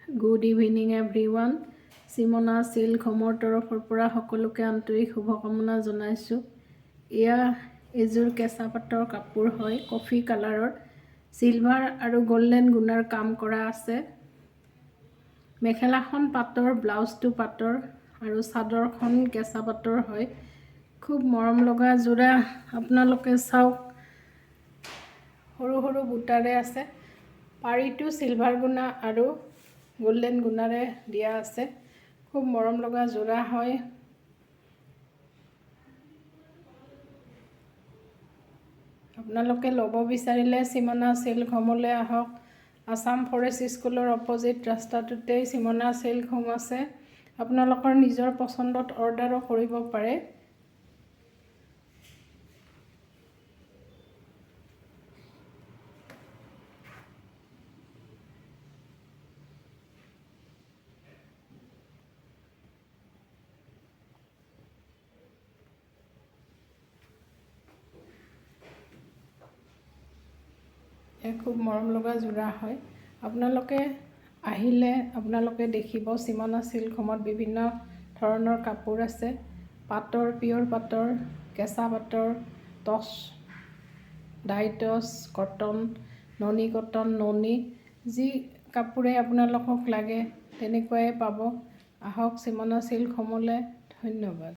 Good evening everyone. Simona silk হোমৰ তৰফৰ পৰা সকলোকে আন্তৰিক শুভকামনা জনাইছোঁ। এয়া এযোৰ কেঁচা পাটৰ কাপোৰ হয়, কফি কালাৰৰ, চিলভাৰ আৰু গল্ডেন গুণাৰ কাম কৰা আছে। মেখেলাখন পাটৰ, ব্লাউজটো পাটৰ আৰু চাদৰখন কেঁচা পাটৰ হয়। খুব মৰম লগা যোৰা, আপোনালোকে চাওক, সৰু সৰু বুটাৰে আছে। পাৰিটো চিলভাৰ গুণা আৰু গোল্ডেন গুণাৰে দিয়া আছে। খুব মৰম লগা যোৰা হয়। আপোনালোকে ল'ব বিচাৰিলে চিমনা চিল্ক হোমলৈ আহক। আছাম ফৰেষ্ট স্কুলৰ অপজিট ৰাস্তাটোতেই চিমনা চিল্ক হোম আছে। আপোনালোকৰ নিজৰ পচন্দত অৰ্ডাৰো কৰিব পাৰে। খুব মৰম লগা যোৰা হয়। আপোনালোকে আহিলে আপোনালোকে দেখিব চিমনা চিল্ক হোমত বিভিন্ন ধৰণৰ কাপোৰ আছে। পাটৰ, পিয়ৰ পাটৰ, কেঁচা পাটৰ, টচ, ডাই টচ, কটন, ননী কটন, ননী, যি কাপোৰে আপোনালোকক লাগে তেনেকুৱাই পাব। আহক চিমনা চিল্ক হোমলৈ। ধন্যবাদ।